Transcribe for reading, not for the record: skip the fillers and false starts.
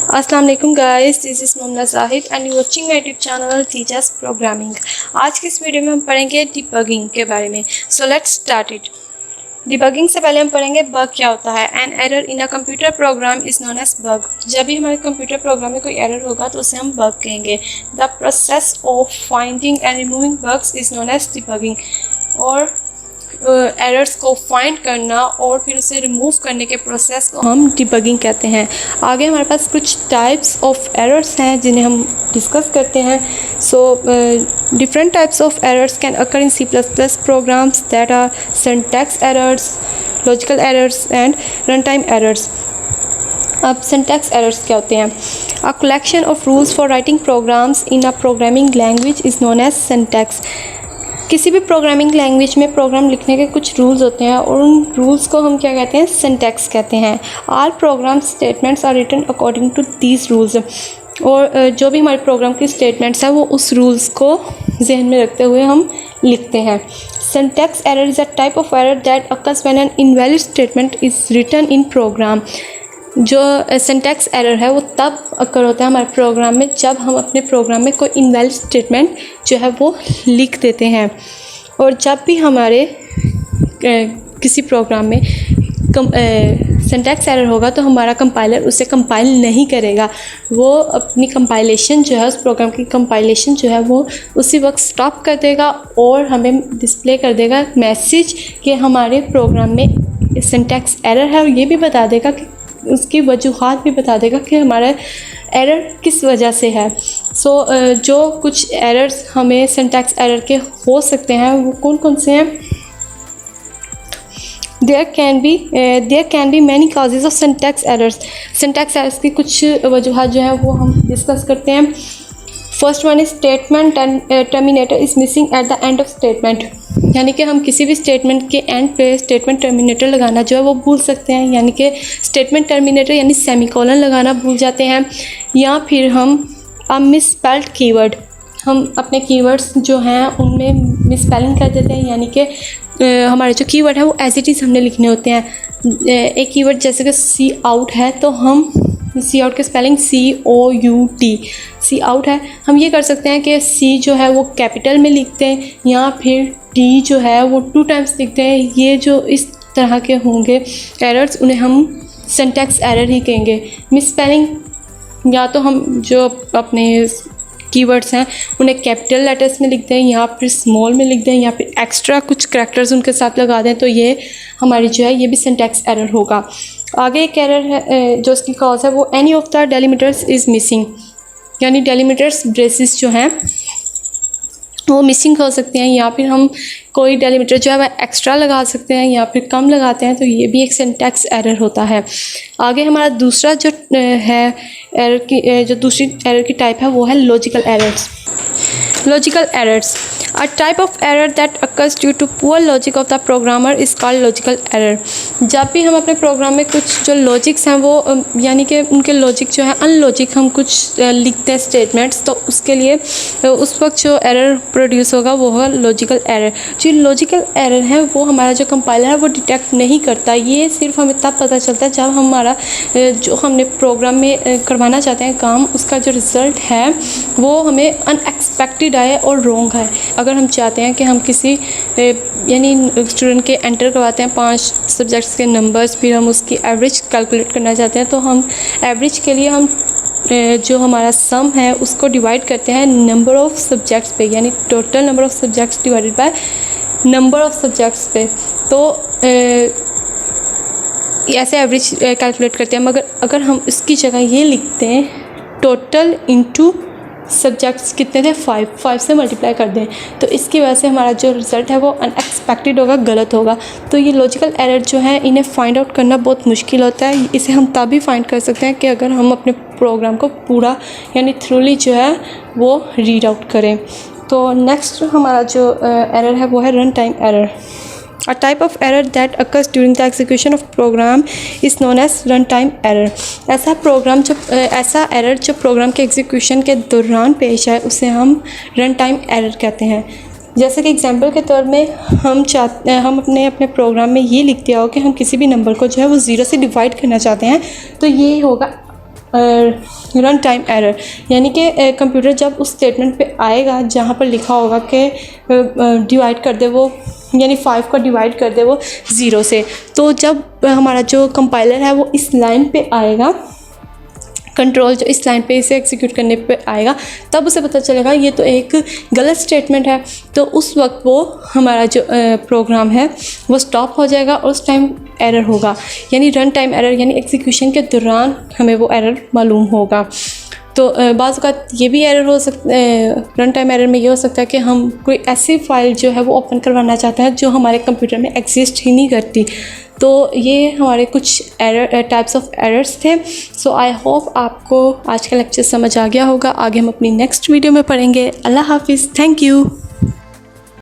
अस्सलाम वालेकुम guys, this is मोमना Zahid and you watching my YouTube channel teachers programming. आज की इस वीडियो में हम पढ़ेंगे डिबगिंग के बारे में। So let's start it. Debugging से पहले हम पढ़ेंगे बग क्या होता है। An error in a computer program is known as bug. जब भी हमारे कंप्यूटर प्रोग्राम में कोई एरर होगा तो उसे हम बग कहेंगे। The process of finding and removing bugs is known as debugging. और एरर्स को फाइंड करना और फिर उसे रिमूव करने के प्रोसेस को हम डिबगिंग कहते हैं। आगे हमारे पास कुछ टाइप्स ऑफ एरर्स हैं जिन्हें हम डिस्कस करते हैं। So different types of errors can occur in C++ programs that are syntax errors, logical errors and run time errors. अब सिंटैक्स एरर्स क्या होते हैं? A collection of rules for writing programs in a programming language is known as syntax. किसी भी programming language में programme लिखने के कुछ रूल्स होते हैं और उन रूल्स को हम क्या कहते हैं? सिंटैक्स कहते हैं। All program statements are written according to these rules. और जो भी हमारे प्रोग्राम की स्टेटमेंट्स हैं वो उस रूल्स को जहन में रखते हुए हम लिखते हैं। Syntax error is a type of error that occurs when an invalid statement is written in program. जो सिंटैक्स एरर है वो तब अकर होता है हमारे प्रोग्राम में जब हम अपने प्रोग्राम में कोई इनवैलिड स्टेटमेंट जो है वो लिख देते हैं। और जब भी हमारे किसी प्रोग्राम में सिंटैक्स एरर होगा तो हमारा कंपाइलर उसे कंपाइल नहीं करेगा। वो अपनी कंपाइलेशन जो है, उस प्रोग्राम की कंपाइलेशन जो है वो उसी वक्त स्टॉप कर देगा और हमें डिस्प्ले कर देगा मैसेज कि हमारे प्रोग्राम में सिंटैक्स एरर है, और ये भी बता देगा कि उसकी वजूहात भी बता देगा कि हमारा एरर किस वजह से है। जो कुछ एरर्स हमें सिंटैक्स एरर के हो सकते हैं वो कौन कौन से हैं? There can be many causes of syntax errors. Syntax errors की कुछ वजूहात जो है वो हम डिस्कस करते हैं। First one is statement terminator is missing at the end of statement. यानी कि हम किसी भी स्टेटमेंट के एंड पे स्टेटमेंट टर्मिनेटर लगाना जो है वो भूल सकते हैं, यानी कि स्टेटमेंट टर्मिनेटर यानी सेमीकोलन लगाना भूल जाते हैं। या फिर हम मिसस्पेल्ड कीवर्ड, हम अपने कीवर्ड्स जो हैं उनमें मिसस्पेलिंग कर देते हैं, यानी कि हमारे जो कीवर्ड है वो एज इट इज़ हमने लिखने होते हैं। एक कीवर्ड जैसे कि सी आउट है तो हम सी आउट की स्पेलिंग COUT, सी आउट है, हम ये कर सकते हैं कि सी जो है वो कैपिटल में लिखते हैं या फिर टी जो है वो 2 टाइम्स लिखते हैं। ये जो इस तरह के होंगे एरर्स उन्हें हम सिंटैक्स एरर ही कहेंगे। मिसस्पेलिंग या तो हम जो अपने कीवर्ड्स हैं उन्हें कैपिटल लेटर्स में लिख दें या फिर स्मॉल में लिख दें या फिर एक्स्ट्रा कुछ करैक्टर्स उनके साथ लगा दें, तो ये हमारी जो है ये भी सिंटैक्स एरर होगा। आगे एक एरर है जो इसकी कॉज है वो any of the delimiters is missing, यानी डेलिमिटर्स ब्रेसेस जो हैं वो मिसिंग हो सकते हैं, या फिर हम कोई डेलिमिटर जो है वह एक्स्ट्रा लगा सकते हैं या फिर कम लगाते हैं, तो ये भी एक सिंटैक्स एरर होता है। आगे हमारा दूसरा जो है एरर की जो दूसरी एरर की टाइप है वो है logical errors. Logical errors a type of error that occurs due to poor logic of the programmer is called logical error. जब भी हम अपने प्रोग्राम में कुछ जो लॉजिक्स हैं वो यानी कि उनके लॉजिक जो है अनलॉजिक हम कुछ लिखते हैं स्टेटमेंट्स, तो उसके लिए उस वक्त जो एरर प्रोड्यूस होगा वो है लॉजिकल एरर। जो लॉजिकल एरर है वो हमारा जो कंपाइलर है वो डिटेक्ट नहीं करता। ये सिर्फ हमें तब पता चलता है जब हमारा जो हमने प्रोग्राम में करवाना चाहते हैं काम, उसका जो रिज़ल्ट है वो हमें अनएक्सपेक्टेड आए और रॉन्ग है। अगर हम चाहते हैं कि हम किसी यानी स्टूडेंट के एंटर करवाते हैं 5 सब्जेक्ट्स के नंबर्स, फिर हम उसकी एवरेज कैलकुलेट करना चाहते हैं, तो हम एवरेज के लिए हम जो हमारा सम है उसको डिवाइड करते हैं नंबर ऑफ़ सब्जेक्ट्स पे, यानी total number of subjects divided by number of subjects पे। तो ऐसे एवरेज कैलकुलेट करते हैं। मगर अगर हम इसकी जगह ये लिखते हैं टोटल इंटू सब्जेक्ट्स कितने थे 5 से मल्टीप्लाई कर दें, तो इसकी वजह से हमारा जो रिज़ल्ट है वो अनएक्सपेक्टेड होगा, गलत होगा। तो ये लॉजिकल एरर जो है इन्हें फाइंड आउट करना बहुत मुश्किल होता है। इसे हम तभी फाइंड कर सकते हैं कि अगर हम अपने प्रोग्राम को पूरा यानी थ्रूली जो है वो रीड आउट करें। तो नेक्स्ट हमारा जो एरर है वो है run time error. A type of error that occurs during the execution of program is known as runtime error. ऐसा एरर जो प्रोग्राम के एग्जीक्यूशन के दौरान पेश आए उसे हम रन टाइम एरर कहते हैं। जैसे कि एग्जांपल के तौर में हम अपने प्रोग्राम में ये लिख दिया हो कि हम किसी भी नंबर को जो है वो 0 से डिवाइड करना चाहते हैं, तो ये होगा रन टाइम एरर, यानी कि कंप्यूटर जब उस स्टेटमेंट पे आएगा जहाँ पर लिखा होगा कि डिवाइड कर दे वो, यानी 5 को डिवाइड कर दे वो 0 से, तो जब हमारा जो कंपाइलर है वो इस लाइन पे आएगा, कंट्रोल जो इस लाइन पे इसे एग्जीक्यूट करने पे आएगा, तब उसे पता चलेगा ये तो एक गलत स्टेटमेंट है। तो उस वक्त वो हमारा जो प्रोग्राम है वो स्टॉप हो जाएगा और उस टाइम एरर होगा, यानी रन टाइम एरर, यानी एग्जीक्यूशन के दौरान हमें वो एरर मालूम होगा। तो बाज़ औक़ात ये भी एरर हो सकता है, रन टाइम एरर में ये हो सकता है कि हम कोई ऐसी फ़ाइल जो है वो ओपन करवाना चाहते हैं जो हमारे कंप्यूटर में एग्जिस्ट ही नहीं करती। तो ये हमारे कुछ एरर टाइप्स ऑफ एरर्स थे। सो आई होप आपको आज का लेक्चर समझ आ गया होगा। आगे हम अपनी नेक्स्ट वीडियो में पढ़ेंगे। अल्लाह हाफिज़, थैंक यू।